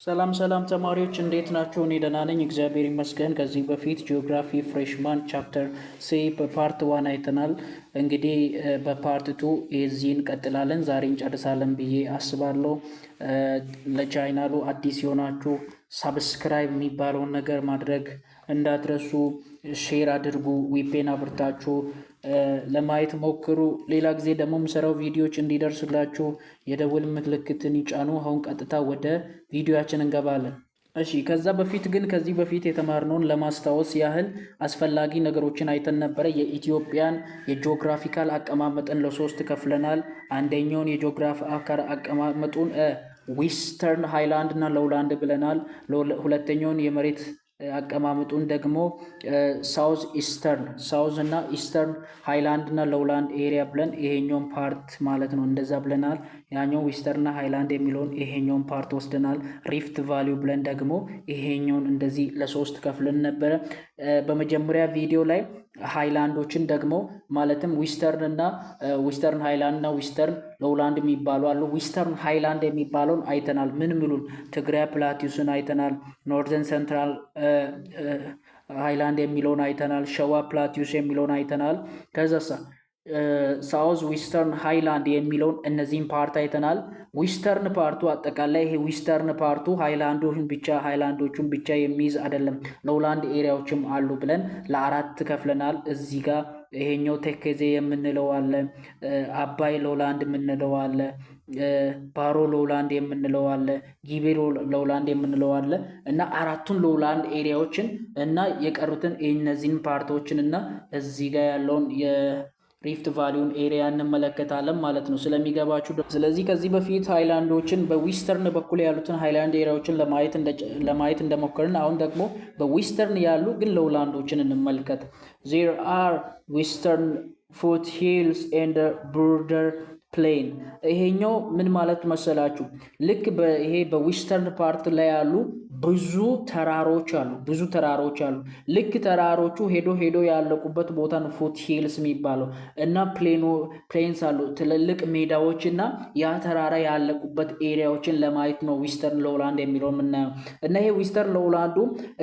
ሰላም ሰላም ተማሪዎች እንዴት ናቸው? እኔ ደህና ነኝ፣ እግዚአብሔር ይመስገን። ከዚህ በፊት ጂኦግራፊ ፍሬሽማን ቻፕተር ሲ በፓርት 1 አይተናል። እንግዲህ በፓርት 2 የዚህን ቀጥላለን፣ ዛሬ እንጨርሳለን ብዬ አስባለሁ። ለቻናሉ አዲስ የሆናችሁ ሳብስክራይብ የሚባለውን ነገር ማድረግ እንዳትረሱ፣ ሼር አድርጉ፣ ዊፔን አብርታችሁ ለማየት ሞክሩ። ሌላ ጊዜ ደግሞ የምሰራው ቪዲዮዎች እንዲደርስላችሁ የደውል ምልክትን ይጫኑ። አሁን ቀጥታ ወደ ቪዲዮአችን እንገባለን። እሺ ከዚህ በፊት የተማርነውን ለማስታወስ ያህል አስፈላጊ ነገሮችን አይተን ነበረ። የኢትዮጵያን የጂኦግራፊካል አቀማመጥን ለሶስት ከፍለናል። አንደኛውን የጂኦግራፊ አቀማመጡን ዌስተርን ሃይላንድ እና ሎውላንድ ብለናል። ሁለተኛውን የመሬት አቀማመጡን ደግሞ ሳውዝ እና ኢስተርን ሃይላንድ እና ሎውላንድ ኤሪያ ብለን ይሄኛውን ፓርት ማለት ነው እንደዛ ብለናል። ያኛው ዌስተርን ሃይላንድ የሚለውን ይሄኛውን ፓርት ወስደናል። ሪፍት ቫሊዩ ብለን ደግሞ ይሄኛውን እንደዚህ ለሶስት ከፍለን ነበረ። በመጀመሪያ ቪዲዮ ላይ ሃይላንዶችን ደግሞ ማለትም ዌስተርን ሃይላንድ እና ዌስተርን ሎውላንድ የሚባሉ አሉ። ዌስተርን ሃይላንድ የሚባለውን አይተናል። ምን ምሉን ትግራይ ፕላቲዩስን አይተናል። ኖርዘርን ሴንትራል ሃይላንድ የሚለውን አይተናል። ሸዋ ፕላቲዩስ የሚለውን አይተናል። ከዛሳ ሳውዝ ዌስተርን ሃይላንድ የሚለውን እነዚህን ፓርት አይተናል። ዌስተርን ፓርቱ አጠቃላይ ይሄ ዌስተርን ፓርቱ ሃይላንዶቹን ብቻ የሚይዝ አይደለም፣ ሎውላንድ ኤሪያዎችም አሉ ብለን ለአራት ከፍለናል። እዚህ ጋር ይሄኛው ተከዜ የምንለው አለ፣ አባይ ሎውላንድ የምንለው አለ፣ ባሮ ሎውላንድ የምንለው አለ፣ ጊቤ ሎውላንድ የምንለው አለ እና አራቱን ሎውላንድ ኤሪያዎችን እና የቀሩትን እነዚህን ፓርቶችን እና እዚህ ጋር ያለውን ሪፍት ቫሊዩን ኤሪያ እንመለከታለን ማለት ነው ስለሚገባችሁ። ስለዚህ ከዚህ በፊት ሃይላንዶችን በዌስተርን በኩል ያሉትን ሃይላንድ ኤሪያዎችን ለማየት እንደሞከርን አሁን ደግሞ በዌስተርን ያሉ ግን ሎውላንዶችን እንመልከት። there are western foothills and border plain። ይሄኛው ምን ማለት መሰላችሁ? ልክ ይሄ በዌስተርን ፓርት ላይ ያሉ ብዙ ተራሮች አሉ። ልክ ተራሮቹ ሄዶ ያለቁበት ቦታ ነው ፉት ሂልስ የሚባለው እና ፕሌንስ አሉ፣ ትልልቅ ሜዳዎች እና ያ ተራራ ያለቁበት ኤሪያዎችን ለማየት ነው ዌስተርን ሎውላንድ የሚለው የምናየው። እና ይሄ ዌስተርን ሎውላንዱ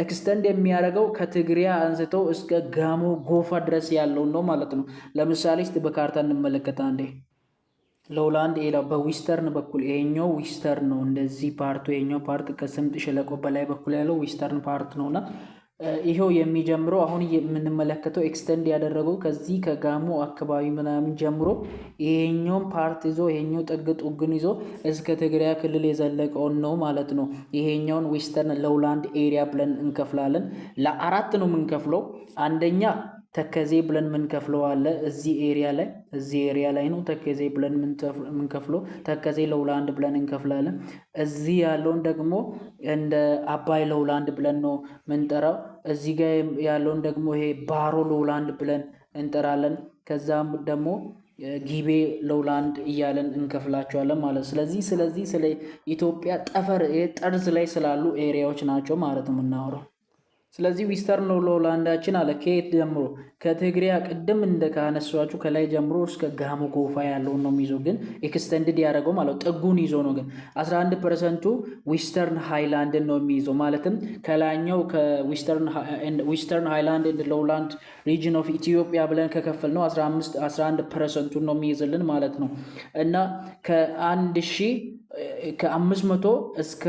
ኤክስተንድ የሚያደርገው ከትግሪያ አንስተው እስከ ጋሞ ጎፋ ድረስ ያለውን ነው ማለት ነው። ለምሳሌ እስቲ በካርታ እንመለከታ እንዴ ሎውላንድ ኤሪያ በዌስተርን በኩል ይሄኛው ዌስተርን ነው። እንደዚህ ፓርቱ ይሄኛው ፓርት ከስምጥ ሸለቆ በላይ በኩል ያለው ዌስተርን ፓርት ነውና ይሄው የሚጀምረው አሁን የምንመለከተው ኤክስተንድ ያደረገው ከዚህ ከጋሞ አካባቢ ምናምን ጀምሮ ይሄኛውን ፓርት ይዞ ይሄኛው ጥግን ይዞ እስከ ትግራይ ክልል የዘለቀውን ነው ማለት ነው። ይሄኛውን ዌስተርን ሎውላንድ ኤሪያ ብለን እንከፍላለን። ለአራት ነው የምንከፍለው። አንደኛ ተከዜ ብለን የምንከፍለው አለ። እዚህ ኤሪያ ላይ ነው ተከዜ ብለን የምንከፍለው። ተከዜ ሎውላንድ ብለን እንከፍላለን። እዚህ ያለውን ደግሞ እንደ አባይ ሎውላንድ ብለን ነው የምንጠራው። እዚህ ጋር ያለውን ደግሞ ይሄ ባሮ ሎውላንድ ብለን እንጠራለን። ከዛም ደግሞ ጊቤ ሎውላንድ እያለን እንከፍላቸዋለን ማለት። ስለዚህ ስለ ኢትዮጵያ ጠፈር ጠርዝ ላይ ስላሉ ኤሪያዎች ናቸው ማለት ነው የምናወራው። ስለዚህ ዌስተርን ሎውላንዳችን አለ ከየት ጀምሮ ከትግሪያ ቅድም ካነሷችሁ ከላይ ጀምሮ እስከ ጋሞ ጎፋ ያለውን ነው የሚይዘው፣ ግን ኤክስተንድድ ያደረገው ማለት ጥጉን ይዞ ነው። ግን 11% ዌስተርን ሃይላንድን ነው የሚይዘው። ማለትም ከላይኛው ከዌስተርን ሃይላንድ ኤንድ ሎውላንድ ሪጅን ኦፍ ኢትዮጵያ ብለን ከከፈል ነው 11% ነው የሚይዝልን ማለት ነው። እና ከ500 እስከ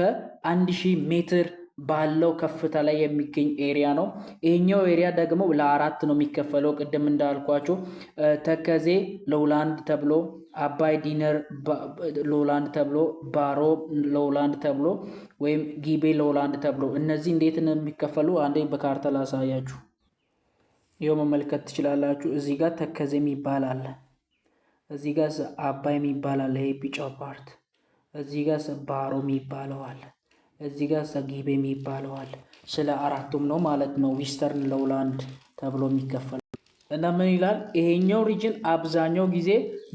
1000 ሜትር ባለው ከፍታ ላይ የሚገኝ ኤሪያ ነው። ይሄኛው ኤሪያ ደግሞ ለአራት ነው የሚከፈለው። ቅድም እንዳልኳቸው ተከዜ ሎውላንድ ተብሎ፣ አባይ ዲነር ሎውላንድ ተብሎ፣ ባሮ ሎውላንድ ተብሎ ወይም ጊቤ ሎውላንድ ተብሎ። እነዚህ እንዴት ነው የሚከፈሉ? አንዴ በካርታ ላሳያችሁ። ይኸው መመልከት ትችላላችሁ። እዚህ ጋር ተከዜ የሚባል አለ፣ እዚህ ጋር አባይ የሚባል አለ፣ ይሄ ቢጫው ፓርት። እዚህ ጋር ባሮ የሚባለው አለ፣ እዚህ ጋር ጊቤ የሚባለው አለ። ስለ አራቱም ነው ማለት ነው ዌስተርን ሎውላንድ ተብሎ የሚከፈል። እና ምን ይላል? ይሄኛው ሪጅን አብዛኛው ጊዜ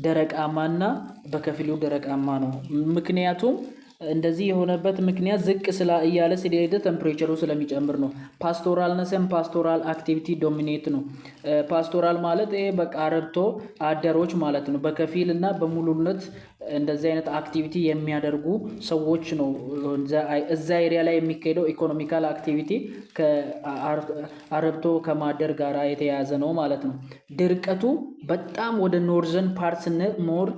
ደረቃማና በከፊሉ ደረቃማ ነው። ምክንያቱም እንደዚህ የሆነበት ምክንያት ዝቅ እያለ ስለሄደ ቴምፕሬቸሩ ስለሚጨምር ነው። ፓስቶራልነስም ፓስቶራል አክቲቪቲ ዶሚኔት ነው። ፓስቶራል ማለት ይሄ በቃ አርብቶ አደሮች ማለት ነው። በከፊል እና በሙሉነት እንደዚህ አይነት አክቲቪቲ የሚያደርጉ ሰዎች ነው። እዛ ኤሪያ ላይ የሚካሄደው ኢኮኖሚካል አክቲቪቲ አርብቶ ከማደር ጋር የተያያዘ ነው ማለት ነው። ድርቀቱ በጣም ወደ ኖርዘርን ፓርት ስንል ሞር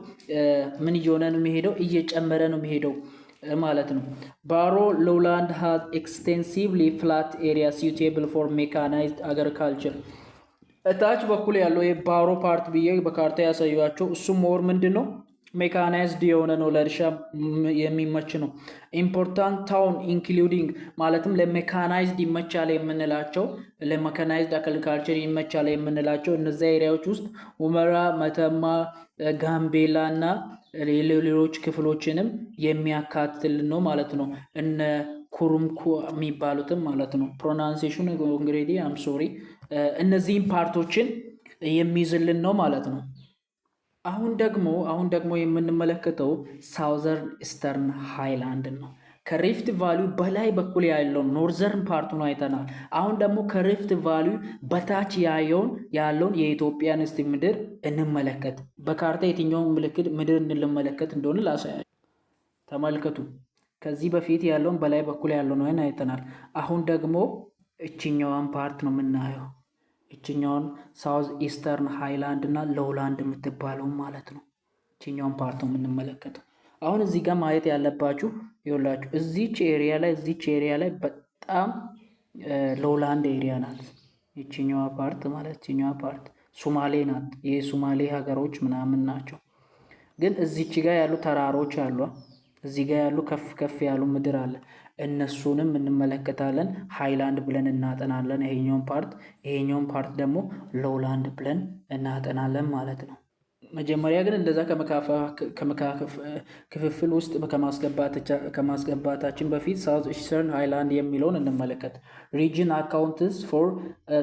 ምን እየሆነ ነው የሚሄደው? እየጨመረ ነው የሚሄደው ማለት ነው። ባሮ ሎውላንድ ሃዝ ኤክስቴንሲቭሊ ፍላት ኤሪያ suitable for mechanized agriculture። እታች በኩል ያለው የባሮ ፓርት ብዬ በካርታ ያሳያቸው እሱ ሞር ምንድን ነው? ሜካናይዝድ የሆነ ነው፣ ለእርሻ የሚመች ነው። ኢምፖርታንት ታውን ኢንክሉዲንግ ማለትም ለሜካናይዝድ ይመቻል የምንላቸው ለሜካናይዝድ አግሪካልቸር ይመቻል የምንላቸው እነዚያ ኤሪያዎች ውስጥ ሁመራ፣ መተማ፣ ጋምቤላ እና ሌሎች ክፍሎችንም የሚያካትል ነው ማለት ነው። እነ ኩሩምኩ የሚባሉትም ማለት ነው። ፕሮናንሴሽን እንግዲህ አም ሶሪ እነዚህም ፓርቶችን የሚይዝልን ነው ማለት ነው። አሁን ደግሞ የምንመለከተው ሳውዘርን ኢስተርን ሃይላንድ ነው። ከሪፍት ቫሊ በላይ በኩል ያለውን ኖርዘርን ፓርቱን አይተናል። አሁን ደግሞ ከሪፍት ቫሊ በታች ያለውን የኢትዮጵያን እስቲ ምድር እንመለከት። በካርታ የትኛውን ምልክት ምድር እንመለከት እንደሆነ ላሳያችሁ። ተመልከቱ። ከዚህ በፊት ያለውን በላይ በኩል ያለውን አይተናል። አሁን ደግሞ እችኛዋን ፓርት ነው የምናየው። እችኛውን ሳውዝ ኢስተርን ሃይላንድ እና ሎውላንድ የምትባለው ማለት ነው። እችኛውን ፓርት ነው የምንመለከተው። አሁን እዚህ ጋር ማየት ያለባችሁ ይኸውላችሁ፣ እዚች ኤሪያ ላይ በጣም ሎውላንድ ኤሪያ ናት። እችኛዋ ፓርት ማለት እችኛዋ ፓርት ሶማሌ ናት። የሶማሌ ሀገሮች ምናምን ናቸው። ግን እዚች ጋር ያሉ ተራሮች አሉ። እዚህ ጋር ያሉ ከፍ ያሉ ምድር አለ። እነሱንም እንመለከታለን። ሃይላንድ ብለን እናጠናለን ይሄኛውን ፓርት ደግሞ ሎውላንድ ብለን እናጠናለን ማለት ነው። መጀመሪያ ግን እንደዛ ክፍፍል ውስጥ ከማስገባታችን በፊት ሳውዝ ኢስተርን ሃይላንድ የሚለውን እንመለከት። ሪጅን አካውንትስ ፎር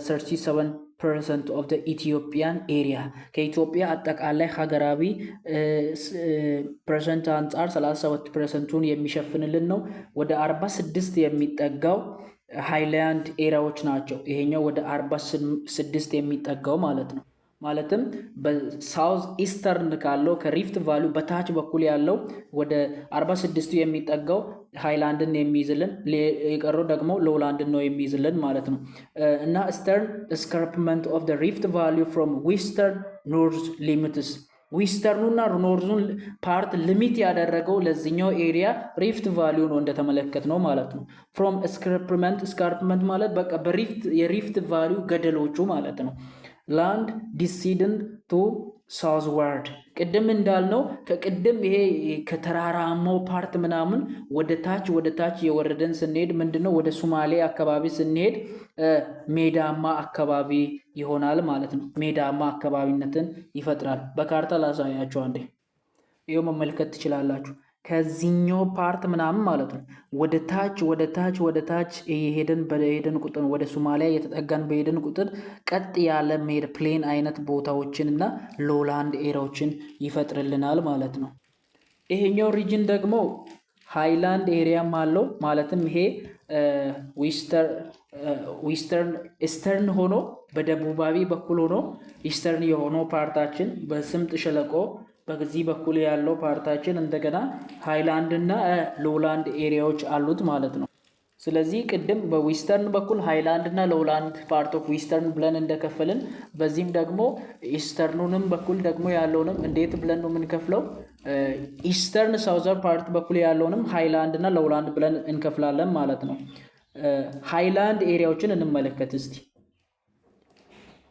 37% ኦፍ ዘ ኢትዮጵያን ኤሪያ ከኢትዮጵያ አጠቃላይ ሀገራዊ ፐርሰንት አንጻር 37%ን የሚሸፍንልን ነው። ወደ 46 የሚጠጋው ሃይላንድ ኤሪያዎች ናቸው። ይሄኛው ወደ 46 የሚጠጋው ማለት ነው። ማለትም በሳውዝ ኢስተርን ካለው ከሪፍት ቫሊ በታች በኩል ያለው ወደ 46 የሚጠጋው ሃይላንድን የሚይዝልን፣ የቀረው ደግሞ ሎውላንድን ነው የሚይዝልን ማለት ነው። እና ኢስተርን ስካርፕመንት ኦፍ ዘ ሪፍት ቫሊ ፍሮም ዌስተርን ኖርዝ ሊሚትስ ዌስተርኑና ኖርዙን ፓርት ሊሚት ያደረገው ለዚህኛው ኤሪያ ሪፍት ቫሊዩ ነው እንደተመለከት ነው ማለት ነው። ፍሮም ስካርፕመንት ማለት በቃ የሪፍት ቫሊዩ ገደሎቹ ማለት ነው። ላንድ ዲሲድንት ቱ ሳውዝዋርድ ቅድም እንዳልነው ከቅድም ይሄ ከተራራማው ፓርት ምናምን ወደ ታች የወረደን ስንሄድ ምንድነው ወደ ሶማሌ አካባቢ ስንሄድ ሜዳማ አካባቢ ይሆናል ማለት ነው። ሜዳማ አካባቢነትን ይፈጥራል። በካርታ ላሳያችሁ አንዴ። ይሄው መመልከት ትችላላችሁ። ከዚህኛው ፓርት ምናምን ማለት ነው ወደ ታች በሄደን ቁጥር ወደ ሶማሊያ የተጠጋን በሄደን ቁጥር ቀጥ ያለ ሜድ ፕሌን አይነት ቦታዎችን እና ሎውላንድ ኤሪያዎችን ይፈጥርልናል ማለት ነው። ይሄኛው ሪጅን ደግሞ ሃይላንድ ኤሪያም አለው። ማለትም ይሄ ኢስተርን ሆኖ በደቡባዊ በኩል ሆኖ ኢስተርን የሆነው ፓርታችን በስምጥ ሸለቆ በዚህ በኩል ያለው ፓርታችን እንደገና ሃይላንድ እና ሎውላንድ ኤሪያዎች አሉት ማለት ነው። ስለዚህ ቅድም በዌስተርን በኩል ሃይላንድ እና ሎውላንድ ፓርት ኦፍ ዌስተርን ብለን እንደከፈልን በዚህም ደግሞ ኢስተርኑንም በኩል ደግሞ ያለውንም እንዴት ብለን ነው የምንከፍለው? ኢስተርን ሳውዘርን ፓርት በኩል ያለውንም ሃይላንድ እና ሎውላንድ ብለን እንከፍላለን ማለት ነው። ሃይላንድ ኤሪያዎችን እንመለከት እስቲ።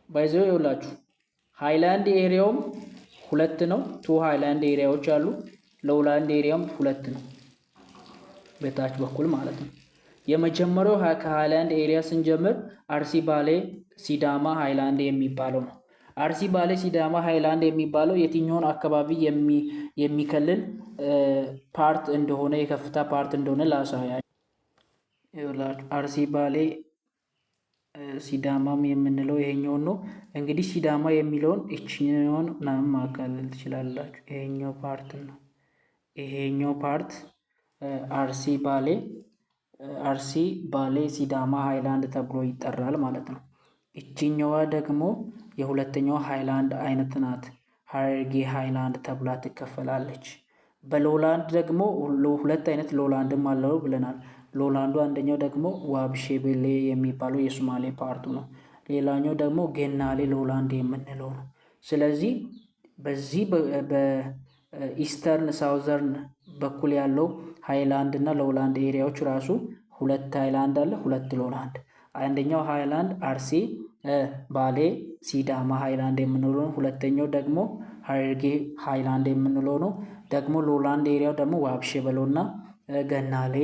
ባይዘው ይውላችሁ ሃይላንድ ኤሪያውም 2 ነው። 2 ሃይላንድ ኤሪያዎች አሉ። ሎውላንድ ኤሪያም 2 ነው በታች በኩል ማለት ነው። የመጀመሪያው ከሃይላንድ ኤሪያ ስንጀምር አርሲ ባሌ ሲዳማ ሃይላንድ የሚባለው ነው። አርሲ ባሌ ሲዳማ ሃይላንድ የሚባለው የትኛውን አካባቢ የሚከልል ፓርት እንደሆነ የከፍታ ፓርት እንደሆነ ላሳያችሁ። አርሲ ባሌ ሲዳማም የምንለው ይሄኛውን ነው። እንግዲህ ሲዳማ የሚለውን እችኛውን ምናምን ማካለል ትችላላችሁ። ይሄኛው ፓርት ነው። ይሄኛው ፓርት አርሲ ባሌ አርሲ ባሌ ሲዳማ ሃይላንድ ተብሎ ይጠራል ማለት ነው። እችኛዋ ደግሞ የሁለተኛው ሃይላንድ አይነት ናት። ሀረርጌ ሃይላንድ ተብላ ትከፈላለች። በሎላንድ ደግሞ ሁለት አይነት ሎላንድም አለው ብለናል። ሎላንዱ አንደኛው ደግሞ ዋብሼቤሌ የሚባለው የሶማሌ ፓርቱ ነው። ሌላኛው ደግሞ ገናሌ ሎላንድ የምንለው ነው። ስለዚህ በዚህ በኢስተርን ሳውዘርን በኩል ያለው ሃይላንድ እና ሎላንድ ኤሪያዎች ራሱ ሁለት ሃይላንድ አለ፣ ሁለት ሎላንድ። አንደኛው ሃይላንድ አርሲ ባሌ ሲዳማ ሃይላንድ የምንለው ነው። ሁለተኛው ደግሞ ሀረርጌ ሃይላንድ የምንለው ነው። ደግሞ ሎላንድ ኤሪያው ደግሞ ዋብሼበሎ እና ገናሌ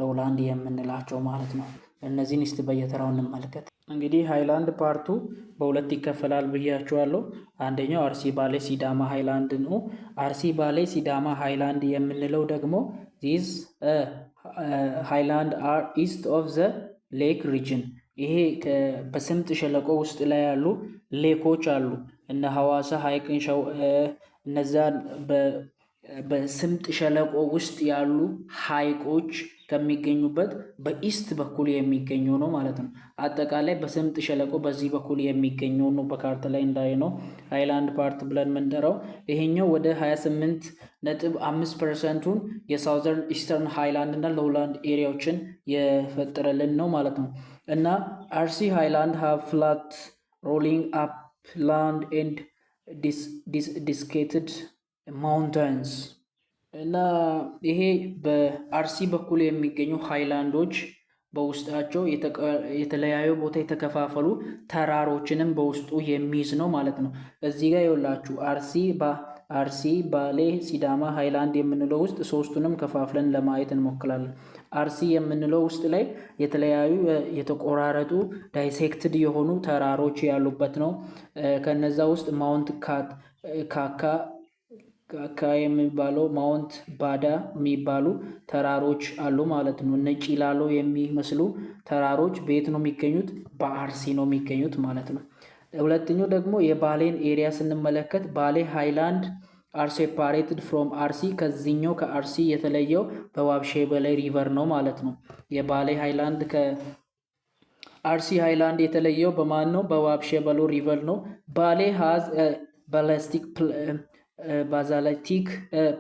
ሎላንድ የምንላቸው ማለት ነው። እነዚህን እስቲ በየተራው እንመልከት። እንግዲህ ሃይላንድ ፓርቱ በሁለት ይከፈላል ብያችኋለሁ። አንደኛው አርሲ ባሌ ሲዳማ ሃይላንድ ነው። አርሲ ባሌ ሲዳማ ሃይላንድ የምንለው ደግሞ ዚስ ሃይላንድ አር ኢስት ኦፍ ዘ ሌክ ሪጅን። ይሄ በስምጥ ሸለቆ ውስጥ ላይ ያሉ ሌኮች አሉ እነ ሐዋሳ ሐይቅን እነዛን በስምጥ ሸለቆ ውስጥ ያሉ ሐይቆች ከሚገኙበት በኢስት በኩል የሚገኘው ነው ማለት ነው። አጠቃላይ በስምጥ ሸለቆ በዚህ በኩል የሚገኘው ነው በካርታ ላይ እንዳየነው ሃይላንድ ፓርት ብለን የምንጠራው። ይሄኛው ወደ 28.5%ን የሳውዘርን ኢስተርን ሃይላንድ እና ሎላንድ ኤሪያዎችን የፈጠረልን ነው ማለት ነው። እና አርሲ ሃይላንድ ሃቭ ፍላት ሮሊንግ አፕ ላንድ ኤንድ ዲስኬትድ ማውንተንስ። እና ይሄ በአርሲ በኩል የሚገኙ ሃይላንዶች በውስጣቸው የተለያዩ ቦታ የተከፋፈሉ ተራሮችንም በውስጡ የሚይዝ ነው ማለት ነው። እዚህ ጋር ይኸውላችሁ አርሲ ባሌ ሲዳማ ሃይላንድ የምንለው ውስጥ ሶስቱንም ከፋፍለን ለማየት እንሞክራለን። አርሲ የምንለው ውስጥ ላይ የተለያዩ የተቆራረጡ ዳይሴክትድ የሆኑ ተራሮች ያሉበት ነው። ከነዛ ውስጥ ማውንት ካካ የሚባለው ማውንት ባዳ የሚባሉ ተራሮች አሉ ማለት ነው። እነ ጭላሎ የሚመስሉ ተራሮች በየት ነው የሚገኙት? በአርሲ ነው የሚገኙት ማለት ነው። ሁለተኛው ደግሞ የባሌን ኤሪያ ስንመለከት ባሌ ሃይላንድ አር ሴፓሬትድ ፍሮም አርሲ። ከዚህኛው ከአርሲ የተለየው በዋብሼበሌ ሪቨር ነው ማለት ነው። የባሌ ሃይላንድ ከአርሲ ሃይላንድ የተለየው በማን ነው? በዋብሼበሎ ሪቨር ነው። ባሌ ሃዝ ባዛልቲክ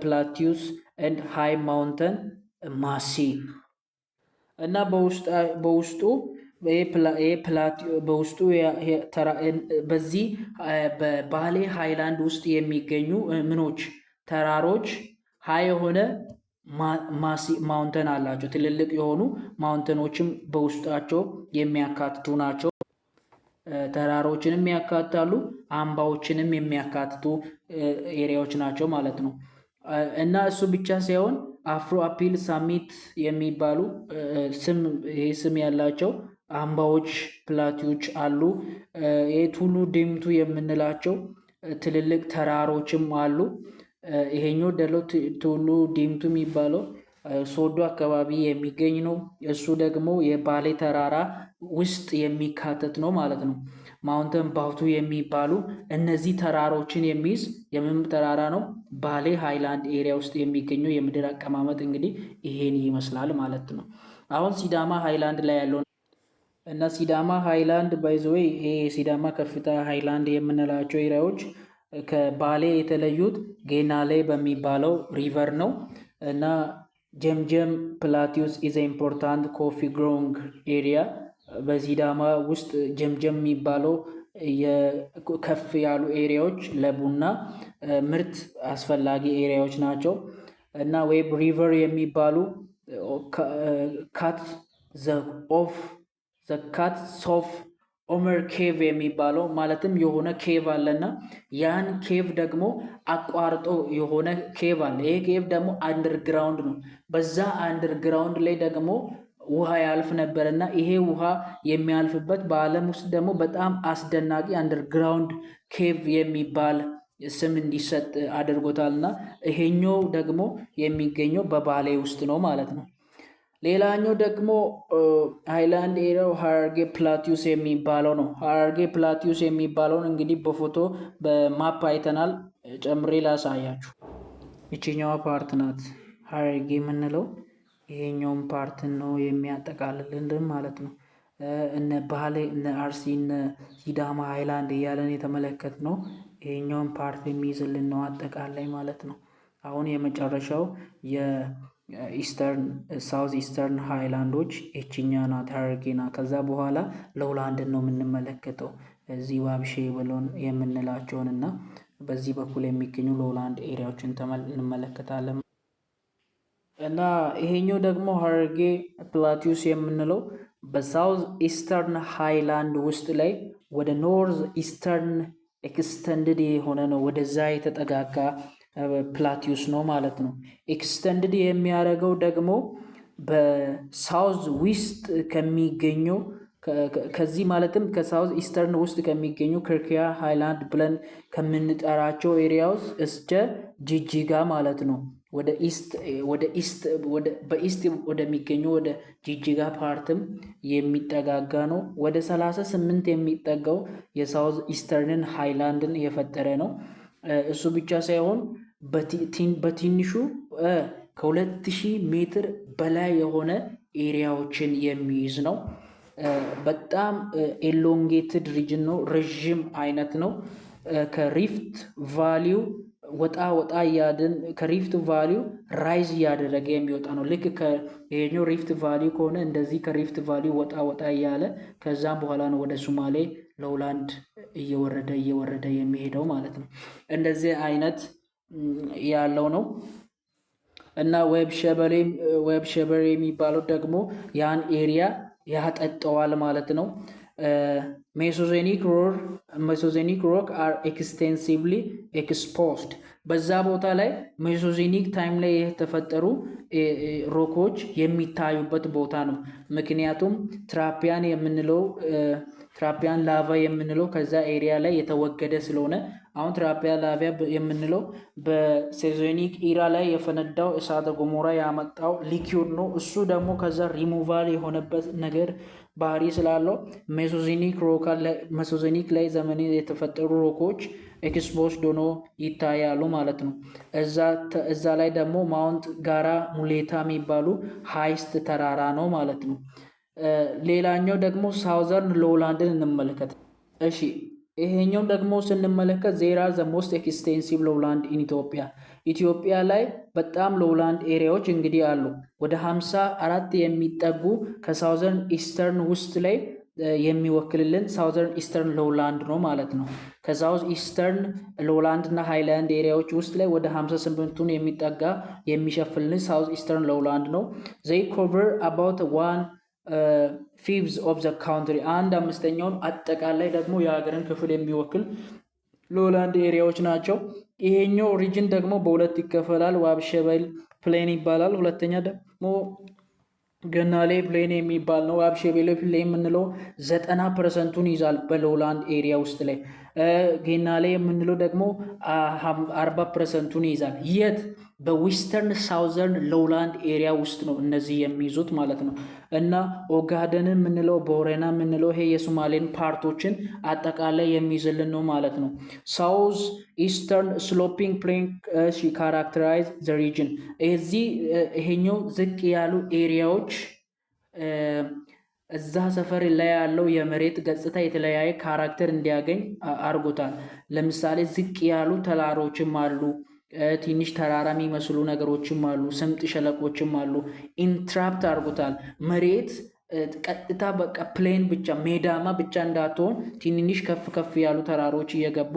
ፕላቲዩስ ኤንድ ሃይ ማውንተን ማሲቭ። እና በውስጡ በዚህ በባሌ ሃይላንድ ውስጥ የሚገኙ ምኖች ተራሮች ሃይ የሆነ ማውንተን አላቸው። ትልልቅ የሆኑ ማውንተኖችም በውስጣቸው የሚያካትቱ ናቸው። ተራሮችንም ያካትታሉ፣ አምባዎችንም የሚያካትቱ ኤሪያዎች ናቸው ማለት ነው። እና እሱ ብቻ ሳይሆን አፍሮ አፒል ሳሚት የሚባሉ ስም ያላቸው አምባዎች ፕላቲዎች አሉ። ቱሉ ዲምቱ የምንላቸው ትልልቅ ተራሮችም አሉ። ይሄኛው ደሎ ቱሉ ዲምቱ የሚባለው ሶዶ አካባቢ የሚገኝ ነው። እሱ ደግሞ የባሌ ተራራ ውስጥ የሚካተት ነው ማለት ነው። ማውንተን ባውቱ የሚባሉ እነዚህ ተራሮችን የሚይዝ የምን ተራራ ነው? ባሌ ሃይላንድ ኤሪያ ውስጥ የሚገኘው የምድር አቀማመጥ እንግዲህ ይሄን ይመስላል ማለት ነው። አሁን ሲዳማ ሃይላንድ ላይ ያለው እና ሲዳማ ሃይላንድ ባይዘዌይ ይሄ ሲዳማ ከፍታ ሃይላንድ የምንላቸው ኤሪያዎች ከባሌ የተለዩት ጌናሌ በሚባለው ሪቨር ነው። እና ጀምጀም ፕላቲዩስ ኢዝ ኢምፖርታንት ኮፊ ግሮንግ ኤሪያ። በሲዳማ ውስጥ ጀምጀም የሚባለው ከፍ ያሉ ኤሪያዎች ለቡና ምርት አስፈላጊ ኤሪያዎች ናቸው። እና ዌብ ሪቨር የሚባሉ ካት ሶፍ ኦመር ኬቭ የሚባለው ማለትም የሆነ ኬቭ አለና ያን ኬቭ ደግሞ አቋርጦ የሆነ ኬቭ አለ። ይሄ ኬቭ ደግሞ አንደርግራውንድ ነው። በዛ አንደርግራውንድ ላይ ደግሞ ውሃ ያልፍ ነበር እና ይሄ ውሃ የሚያልፍበት በዓለም ውስጥ ደግሞ በጣም አስደናቂ አንደርግራውንድ ኬቭ የሚባል ስም እንዲሰጥ አድርጎታልና ይሄኛው ደግሞ የሚገኘው በባሌ ውስጥ ነው ማለት ነው። ሌላኛው ደግሞ ሃይላንድ ኤሪያው ሀረርጌ ፕላቲዩስ የሚባለው ነው። ሀረርጌ ፕላቲዩስ የሚባለውን እንግዲህ በፎቶ በማፕ አይተናል። ጨምሬ ላሳያችሁ። ይችኛዋ ፓርት ናት ሀረርጌ የምንለው። ይሄኛውን ፓርት ነው የሚያጠቃልልን ማለት ነው። እነ ባሌ፣ እነ አርሲ፣ እነ ሲዳማ ሃይላንድ እያለን የተመለከት ነው ይሄኛውን ፓርት የሚይዝልን ነው አጠቃላይ ማለት ነው። አሁን የመጨረሻው የኢስተርን ሳውዝ ኢስተርን ሃይላንዶች እችኛ ናት ሀረርጌ ናት። ከዛ በኋላ ሎውላንድን ነው የምንመለከተው እዚህ ዋብሼ ብሎን የምንላቸውን እና በዚህ በኩል የሚገኙ ሎውላንድ ኤሪያዎችን እንመለከታለን። እና ይሄኛው ደግሞ ሀረርጌ ፕላቲዩስ የምንለው በሳውዝ ኢስተርን ሃይላንድ ውስጥ ላይ ወደ ኖርዝ ኢስተርን ኤክስተንድድ የሆነ ነው፣ ወደዛ የተጠጋጋ ፕላቲዩስ ነው ማለት ነው። ኤክስተንድድ የሚያደርገው ደግሞ በሳውዝ ዊስት ከሚገኘው ከዚህ ማለትም ከሳውዝ ኢስተርን ውስጥ ከሚገኙ ክርኪያ ሃይላንድ ብለን ከምንጠራቸው ኤሪያውስ እስከ ጅጅጋ ማለት ነው በኢስት ወደሚገኙ ወደ ጅጅጋ ፓርትም የሚጠጋጋ ነው። ወደ 38 የሚጠጋው የሳውዝ ኢስተርንን ሃይላንድን የፈጠረ ነው። እሱ ብቻ ሳይሆን በትንሹ ከ2000 ሜትር በላይ የሆነ ኤሪያዎችን የሚይዝ ነው። በጣም ኤሎንጌትድ ሪጅን ነው፣ ረዥም አይነት ነው። ከሪፍት ቫሊው ወጣ እያድን ከሪፍት ቫሊው ራይዝ እያደረገ የሚወጣ ነው። ልክ ይሄኛው ሪፍት ቫሊው ከሆነ እንደዚህ ከሪፍት ቫሊው ወጣ እያለ ከዛም በኋላ ነው ወደ ሶማሌ ሎውላንድ እየወረደ የሚሄደው ማለት ነው። እንደዚህ አይነት ያለው ነው እና ዌብ ሸበሌ የሚባለው ደግሞ ያን ኤሪያ ያጠጠዋል ማለት ነው። ሜሶዜኒክ ሮክ አር ኤክስቴንሲቭሊ ኤክስፖዝድ። በዛ ቦታ ላይ ሜሶዜኒክ ታይም ላይ የተፈጠሩ ሮኮች የሚታዩበት ቦታ ነው። ምክንያቱም ትራፒያን ላቫ የምንለው ከዛ ኤሪያ ላይ የተወገደ ስለሆነ አሁን ትራፒያን ላቫ የምንለው በሴዞኒክ ኢራ ላይ የፈነዳው እሳተ ገሞራ ያመጣው ሊኪዩድ ነው። እሱ ደግሞ ከዛ ሪሙቫል የሆነበት ነገር ባህሪ ስላለው ሜሶዞኒክ ላይ ዘመን የተፈጠሩ ሮኮች ኤክስፖዝድ ሆኖ ይታያሉ ማለት ነው። እዛ ላይ ደግሞ ማውንት ጋራ ሙሌታ የሚባሉ ሃይስት ተራራ ነው ማለት ነው። ሌላኛው ደግሞ ሳውዘርን ሎውላንድን እንመለከት። እሺ ይሄኛው ደግሞ ስንመለከት ዜራ ዘ ሞስት ኤክስቴንሲቭ ሎውላንድ ኢን ኢትዮጵያ ላይ በጣም ሎውላንድ ኤሪያዎች እንግዲህ አሉ። ወደ 54 የሚጠጉ ከሳውዘርን ኢስተርን ውስጥ ላይ የሚወክልልን ሳውዘርን ኢስተርን ሎውላንድ ነው ማለት ነው። ከሳውዝ ኢስተርን ሎውላንድ እና ሃይላንድ ኤሪያዎች ውስጥ ላይ ወደ 58ቱን የሚጠጋ የሚሸፍልን ሳውዝ ኢስተርን ሎውላንድ ነው። ዘይ ኮቨር አባውት 1/5 ኦፍ ዘ ካውንትሪ፣ 1/5ኛውን አጠቃላይ ደግሞ የሀገርን ክፍል የሚወክል ሎውላንድ ኤሪያዎች ናቸው። ይሄኛው ሪጅን ደግሞ በሁለት ይከፈላል። ዋብሸበል ፕሌን ይባላል። ሁለተኛ ደግሞ ገናሌ ፕሌን የሚባል ነው። ዋብሸበል ፕሌን የምንለው 90%ቱን ይዛል በሎውላንድ ኤሪያ ውስጥ ላይ። ገናሌ የምንለው ደግሞ 40%ቱን ይዛል። የት? በዌስተርን ሳውዘርን ሎውላንድ ኤሪያ ውስጥ ነው እነዚህ የሚይዙት ማለት ነው። እና ኦጋደን የምንለው ቦረና የምንለው ይሄ የሶማሌን ፓርቶችን አጠቃላይ የሚይዝልን ነው ማለት ነው። ሳውዝ ኢስተርን ስሎፒንግ ፕሌን ካራክተራይዝ ዘ ሪጅን። ይሄኛው ዝቅ ያሉ ኤሪያዎች እዛ ሰፈር ላይ ያለው የመሬት ገጽታ የተለያየ ካራክተር እንዲያገኝ አድርጎታል። ለምሳሌ ዝቅ ያሉ ተራሮችም አሉ፣ ትንሽ ተራራ የሚመስሉ ነገሮችም አሉ፣ ስምጥ ሸለቆችም አሉ። ኢንትራፕት አድርጎታል። መሬት ቀጥታ በቃ ፕሌን ብቻ ሜዳማ ብቻ እንዳትሆን ትንንሽ ከፍ ያሉ ተራሮች እየገቡ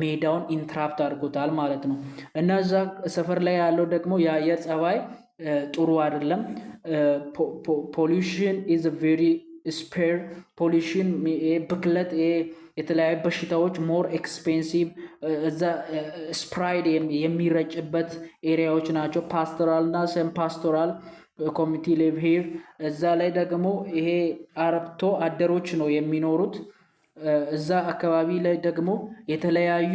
ሜዳውን ኢንትራፕት አድርጎታል ማለት ነው። እና እዛ ሰፈር ላይ ያለው ደግሞ የአየር ጸባይ ጥሩ አይደለም። ፖሊሽን ኢዝ ቬሪ ስፔር። ፖሊሽን ብክለት፣ የተለያዩ በሽታዎች ሞር ኤክስፔንሲቭ እዛ ስፕራይድ የሚረጭበት ኤሪያዎች ናቸው። ፓስቶራል እና ሰም ፓስቶራል ኮሚቲ ሊቭ ሂር። እዛ ላይ ደግሞ ይሄ አርብቶ አደሮች ነው የሚኖሩት። እዛ አካባቢ ላይ ደግሞ የተለያዩ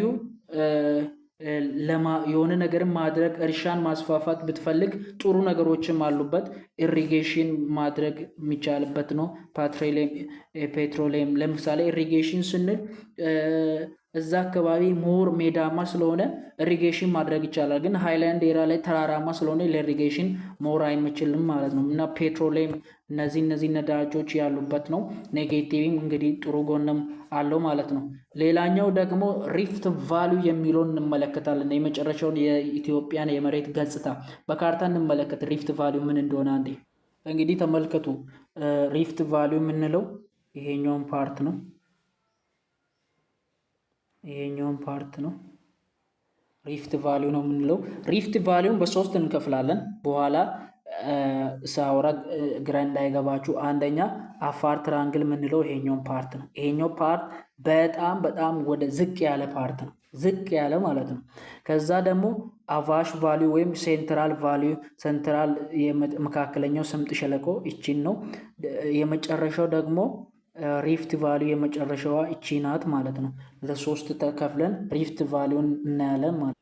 የሆነ ነገር ማድረግ እርሻን ማስፋፋት ብትፈልግ ጥሩ ነገሮችም አሉበት። ኢሪጌሽን ማድረግ የሚቻልበት ነው። ፔትሮሊየም ለምሳሌ ኢሪጌሽን ስንል እዛ አካባቢ ሞር ሜዳማ ስለሆነ ኢሪጌሽን ማድረግ ይቻላል። ግን ሃይላንድ ኤሪያ ላይ ተራራማ ስለሆነ ለኢሪጌሽን ሞር አይመችልም ማለት ነው። እና ፔትሮሊየም እነዚህ ነዳጆች ያሉበት ነው። ኔጌቲቭም እንግዲህ ጥሩ ጎንም አለው ማለት ነው። ሌላኛው ደግሞ ሪፍት ቫሊዩ የሚለውን እንመለከታለን። የመጨረሻውን የኢትዮጵያን የመሬት ገጽታ በካርታ እንመለከት። ሪፍት ቫሊዩ ምን እንደሆነ አንዴ እንግዲህ ተመልከቱ። ሪፍት ቫሊዩ የምንለው ይሄኛውን ፓርት ነው። ይሄኛውን ፓርት ነው ሪፍት ቫሊዩ ነው የምንለው። ሪፍት ቫሊዩን በሶስት እንከፍላለን። በኋላ ሳውራ ግራ እንዳይገባችሁ። አንደኛ አፋር ትራንግል የምንለው ይሄኛውን ፓርት ነው። ይሄኛው ፓርት በጣም ወደ ዝቅ ያለ ፓርት ነው፣ ዝቅ ያለ ማለት ነው። ከዛ ደግሞ አቫሽ ቫሊዩ ወይም ሴንትራል ቫሊዩ፣ ሴንትራል መካከለኛው ስምጥ ሸለቆ ይቺን ነው። የመጨረሻው ደግሞ ሪፍት ቫሊዩ የመጨረሻዋ እቺ ናት ማለት ነው። ለሶስት ተከፍለን ሪፍት ቫሊዩን እናያለን ማለት ነው።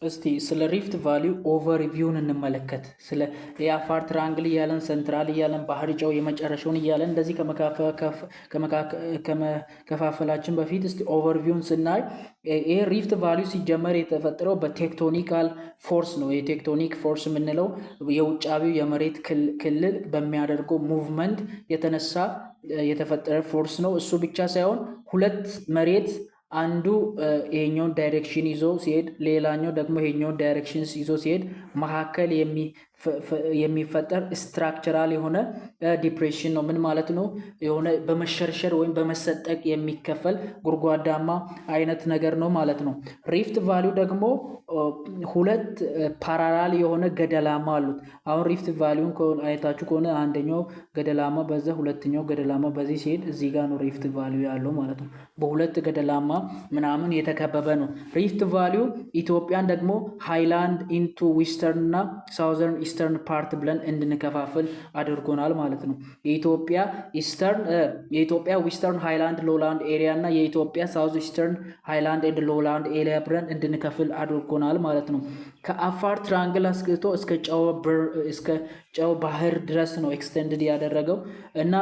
እስቲ ስለ ሪፍት ቫሊዩ ኦቨርቪውን እንመለከት። ስለ የአፋር ትራንግል እያለን ሰንትራል እያለን ባህር ጨው የመጨረሻውን እያለን እንደዚህ ከመከፋፈላችን በፊት እስቲ ኦቨርቪውን ስናይ ይሄ ሪፍት ቫሊዩ ሲጀመር የተፈጠረው በቴክቶኒካል ፎርስ ነው። የቴክቶኒክ ፎርስ የምንለው የውጫዊው የመሬት ክልል በሚያደርገው ሙቭመንት የተነሳ የተፈጠረ ፎርስ ነው። እሱ ብቻ ሳይሆን ሁለት መሬት አንዱ ይሄኛውን ዳይሬክሽን ይዞ ሲሄድ፣ ሌላኛው ደግሞ ይሄኛውን ዳይሬክሽን ይዞ ሲሄድ መካከል የሚፈጠር ስትራክቸራል የሆነ ዲፕሬሽን ነው። ምን ማለት ነው? የሆነ በመሸርሸር ወይም በመሰጠቅ የሚከፈል ጉድጓዳማ አይነት ነገር ነው ማለት ነው። ሪፍት ቫሊዩ ደግሞ ሁለት ፓራላል የሆነ ገደላማ አሉት። አሁን ሪፍት ቫሊዩን አይታችሁ ከሆነ አንደኛው ገደላማ በዛ፣ ሁለተኛው ገደላማ በዚህ ሲሄድ እዚህ ጋር ነው ሪፍት ቫሊዩ ያለው ማለት ነው። በሁለት ገደላማ ምናምን የተከበበ ነው ሪፍት ቫሊዩ። ኢትዮጵያን ደግሞ ሃይላንድ ኢንቱ ዊስተርን እና ሳውዘርን ኢስተርን ፓርት ብለን እንድንከፋፍል አድርጎናል ማለት ነው። የኢትዮጵያ ዊስተርን ሃይላንድ ሎላንድ ኤሪያ እና የኢትዮጵያ ሳውዝ ኢስተርን ሃይላንድ ኤንድ ሎላንድ ኤሪያ ብለን እንድንከፍል አድርጎናል ማለት ነው። ከአፋር ትራንግል አስክቶ እስከ ጨው ባህር ድረስ ነው ኤክስቴንድድ ያደረገው እና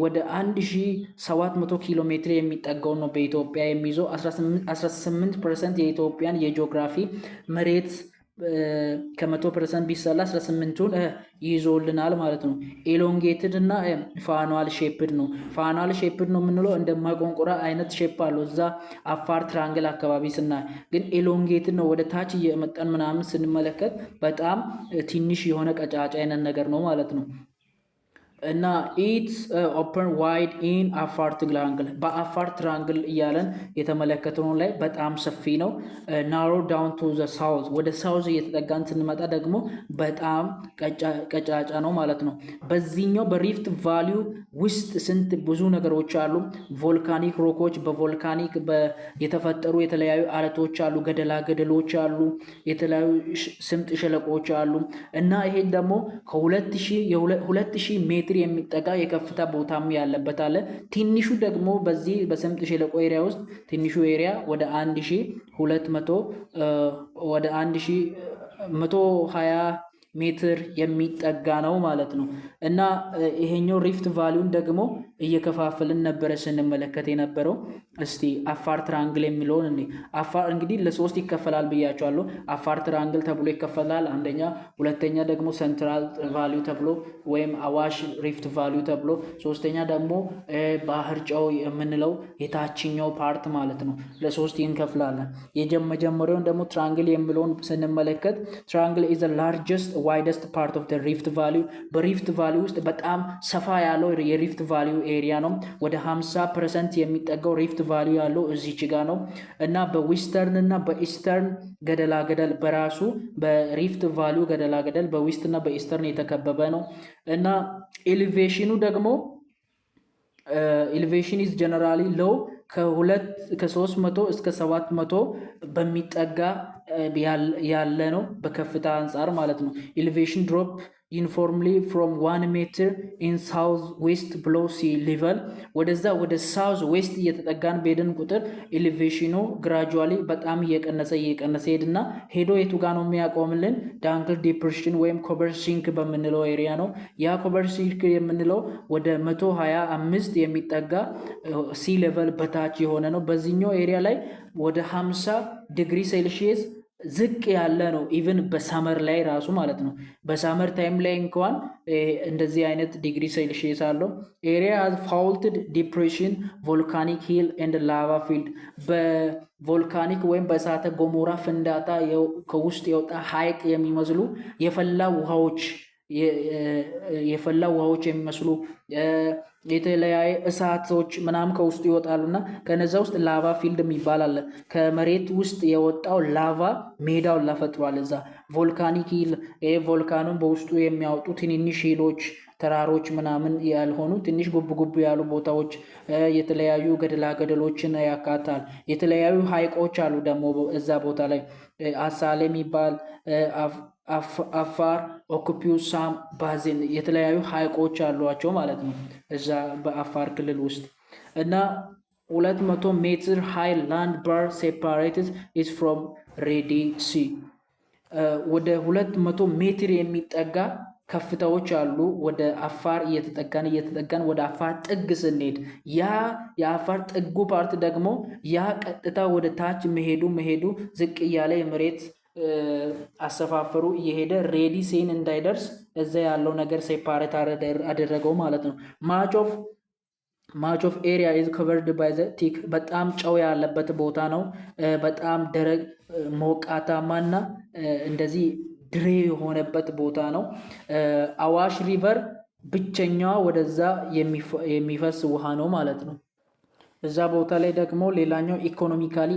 ወደ 1700 ኪሎ ሜትር የሚጠጋው ነው በኢትዮጵያ የሚይዘው። 18% የኢትዮጵያን የጂኦግራፊ መሬት ከ100% ቢሰላ 18ቱን ይዞልናል ማለት ነው። ኤሎንጌትድ እና ፋኗል ሼፕድ ነው። ፋኗል ሼፕድ ነው የምንለው እንደ ማቆንቆራ አይነት ሼፕ አለው እዛ አፋር ትራንግል አካባቢ ስናይ፣ ግን ኤሎንጌትድ ነው። ወደ ታች እየመጣን ምናምን ስንመለከት በጣም ትንሽ የሆነ ቀጫጫ አይነት ነገር ነው ማለት ነው። እና ኢትስ ኦፕን ዋይድ ኢን አፋር ትራንግል በአፋር ትራንግል እያለን የተመለከተው ላይ በጣም ሰፊ ነው። ናሮ ዳውን ቱ ዘ ሳውዝ ወደ ሳውዝ እየተጠጋን ስንመጣ ደግሞ በጣም ቀጫጫ ነው ማለት ነው። በዚህኛው በሪፍት ቫሊዩ ውስጥ ስንት ብዙ ነገሮች አሉ። ቮልካኒክ ሮኮች፣ በቮልካኒክ የተፈጠሩ የተለያዩ አለቶች አሉ፣ ገደሎች አሉ፣ የተለያዩ ስምጥ ሸለቆች አሉ እና ይሄ ደግሞ ከ2000 ሜትር የሚጠጋ የከፍታ ቦታም ያለበት አለ። ትንሹ ደግሞ በዚህ በስምጥ ሸለቆ ኤሪያ ውስጥ ትንሹ ኤሪያ ወደ 1120 ሜትር የሚጠጋ ነው ማለት ነው። እና ይሄኛው ሪፍት ቫሊዩን ደግሞ እየከፋፈልን ነበረ ስንመለከት የነበረው። እስቲ አፋር ትራንግል የሚለውን አፋር እንግዲህ ለሶስት ይከፈላል ብያቸዋለሁ። አፋር ትራንግል ተብሎ ይከፈላል አንደኛ፣ ሁለተኛ ደግሞ ሴንትራል ቫሊዩ ተብሎ ወይም አዋሽ ሪፍት ቫሊዩ ተብሎ፣ ሶስተኛ ደግሞ ባህር ጨው የምንለው የታችኛው ፓርት ማለት ነው። ለሶስት ይንከፍላለን። የመጀመሪያውን ደግሞ ትራንግል የሚለውን ስንመለከት ትራንግል ኢዝ ላርጀስት ዋይደስት ፓርት ኦፍ ሪፍት ቫሊዩ በሪፍት ቫሊዩ ውስጥ በጣም ሰፋ ያለው የሪፍት ቫሊዩ ኤሪያ ነው። ወደ 50% የሚጠጋው ሪፍት ቫሊዩ ያለው እዚች ጋ ነው እና በዊስተርን እና በኢስተርን ገደል በራሱ በሪፍት ቫሊዩ ገደል በዊስት እና በኢስተርን የተከበበ ነው እና ኤሊቬሽኑ ደግሞ ኤሊቬሽን ኢዝ ጀነራሊ ሎው ከ300 እስከ 700 በሚጠጋ ያለ ነው በከፍታ አንጻር ማለት ነው። ኤሊቬሽን ድሮፕ ዩኒፎርምሊ ፍሮም 1 ሜትር ኢን ሳውዝ ዌስት ብሎ ሲ ሊቨል ወደዛ ወደ ሳውዝ ዌስት እየተጠጋን በሄድን ቁጥር ኤሌቬሽኑ ግራጁዋሊ በጣም እየቀነሰ ሄድና ሄዶ የቱ ጋ ነው የሚያቆምልን? ዳንግል ዲፕሬሽን ወይም ኮበር ሲንክ በምንለው ኤሪያ ነው። ያ ኮበር ሲንክ የምንለው ወደ 125 የሚጠጋ ሲ ሌቨል በታች የሆነ ነው። በዚህኛው ኤሪያ ላይ ወደ 50 ዲግሪ ሴልሺየስ ዝቅ ያለ ነው። ኢቭን በሳመር ላይ ራሱ ማለት ነው። በሳመር ታይም ላይ እንኳን እንደዚህ አይነት ዲግሪ ሴልሺየስ አለው። ኤሪያ ፋውልትድ ዲፕሬሽን ቮልካኒክ ሂል ኤንድ ላቫ ፊልድ በቮልካኒክ ወይም በእሳተ ገሞራ ፍንዳታ ከውስጥ የወጣ ሐይቅ የሚመስሉ የፈላ ውሃዎች የሚመስሉ የተለያየ እሳቶች ምናምን ከውስጡ ይወጣሉና ከነዛ ውስጥ ላቫ ፊልድ የሚባል አለ። ከመሬት ውስጥ የወጣው ላቫ ሜዳውን ለፈጥሯል። እዛ ቮልካኒክ ሂል ቮልካኑን በውስጡ የሚያወጡ ትንንሽ ሂሎች ተራሮች ምናምን ያልሆኑ ትንሽ ጉብ ያሉ ቦታዎች የተለያዩ ገደሎችን ያካታል። የተለያዩ ሐይቆች አሉ ደግሞ እዛ ቦታ ላይ አሳሌ የሚባል አፋር ኦኩፒው ሳም ባዚን የተለያዩ ሐይቆች አሏቸው ማለት ነው እዛ በአፋር ክልል ውስጥ እና 200 ሜትር ሃይ ላንድ ባር ሴፓሬትድ ኢዝ ፍሮም ሬዲ ሲ ወደ 200 ሜትር የሚጠጋ ከፍታዎች አሉ። ወደ አፋር እየተጠጋን ወደ አፋር ጥግ ስንሄድ ያ የአፋር ጥጉ ፓርት ደግሞ ያ ቀጥታ ወደ ታች መሄዱ ዝቅ እያለ የመሬት አሰፋፈሩ እየሄደ ሬዲ ሲን እንዳይደርስ እዛ ያለው ነገር ሴፓሬት አደረገው ማለት ነው። ማች ኦፍ ኤሪያ ኢዝ ኮቨርድ ባይ ዘ ቲክ በጣም ጨው ያለበት ቦታ ነው። በጣም ደረቅ ሞቃታማና እንደዚህ ድሬ የሆነበት ቦታ ነው። አዋሽ ሪቨር ብቸኛዋ ወደዛ የሚፈስ ውሃ ነው ማለት ነው። እዛ ቦታ ላይ ደግሞ ሌላኛው ኢኮኖሚካል